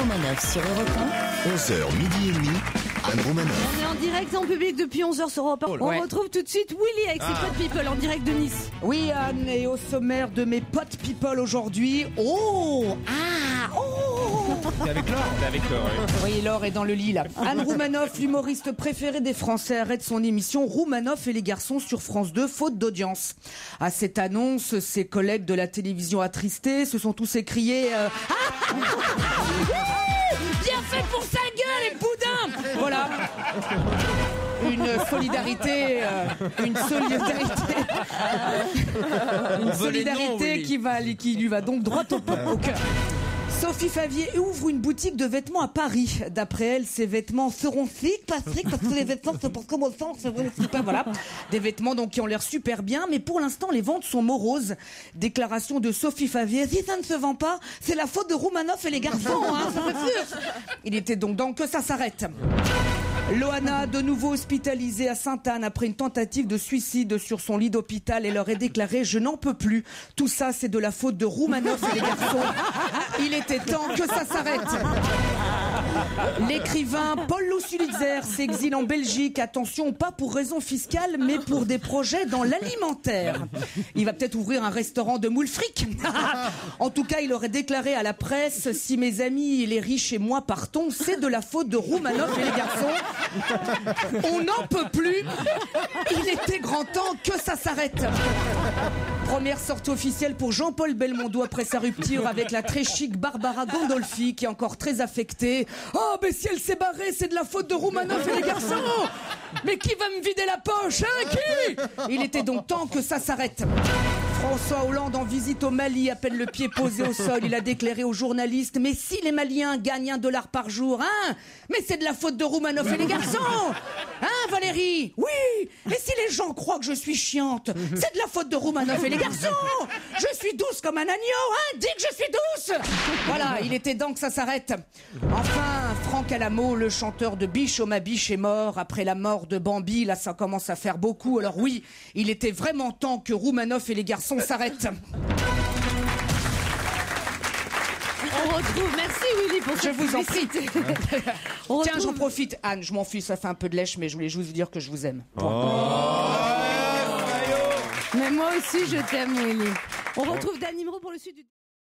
Romanoff sur Europe 11h, midi et demi, Anne Romanoff. On est en direct en public depuis 11h sur Europe 1. On retrouve tout de suite Willy avec ses potes people en direct de Nice. Oui, Anne, et au sommaire de mes potes people aujourd'hui. T'es avec Laure, Oui, Laure est dans le lit là. Anne Romanoff, l'humoriste préférée des Français, arrête son émission Romanoff et les garçons sur France 2, faute d'audience. À cette annonce, ses collègues de la télévision attristés se sont tous écriés bien fait pour sa gueule, les boudins. Voilà. Une solidarité qui lui va donc droit au cœur. Sophie Favier ouvre une boutique de vêtements à Paris. D'après elle, ces vêtements seront chics, pas fric, parce que les vêtements se portent comme au sens, c'est vraiment super, voilà. Des vêtements donc qui ont l'air super bien, mais pour l'instant, les ventes sont moroses. Déclaration de Sophie Favier: si ça ne se vend pas, c'est la faute de Romanoff et les garçons, hein, ça fait sûr. Il était donc temps que ça s'arrête. Loana, de nouveau hospitalisée à Sainte-Anne après une tentative de suicide sur son lit d'hôpital, et leur est déclaré: je n'en peux plus. Tout ça, c'est de la faute de Romanoff et les garçons. Il était temps que ça s'arrête. L'écrivain Paul Sulitzer s'exile en Belgique. Attention, pas pour raison fiscale, mais pour des projets dans l'alimentaire. Il va peut-être ouvrir un restaurant de moules fric. En tout cas, il aurait déclaré à la presse: si mes amis, les riches et moi partons, c'est de la faute de Romanoff et les garçons. On n'en peut plus. Il était grand temps que ça s'arrête. Première sortie officielle pour Jean-Paul Belmondo après sa rupture avec la très chic Barbara Gandolfi, qui est encore très affectée. Oh, mais si elle s'est barrée, c'est de la faute de Romanoff et les garçons. Mais qui va me vider la poche, hein, qui? Il était donc temps que ça s'arrête. François Hollande en visite au Mali, à peine le pied posé au sol, il a déclaré aux journalistes: mais si les Maliens gagnent $1 par jour, hein, mais c'est de la faute de Romanoff et les garçons. Hein, Valérie? Oui. Et si les gens croient que je suis chiante, c'est de la faute de Romanoff et les garçons. Je suis douce comme un agneau, hein, dis que je suis douce. Voilà, il était temps que ça s'arrête. Enfin, Franck Alamo, le chanteur de Biche oh ma biche, est mort après la mort de Bambi. Là, ça commence à faire beaucoup. Alors oui, il était vraiment temps que Romanoff et les garçons s'arrêtent. On retrouve, merci Willy pour cette Je vous en prie. publicité. Tiens, j'en profite. Anne, je m'en fiche, ça fait un peu de lèche, mais je voulais juste vous dire que je vous aime. Mais moi aussi je t'aime Willy. On retrouve Dan Nimro pour le sud du...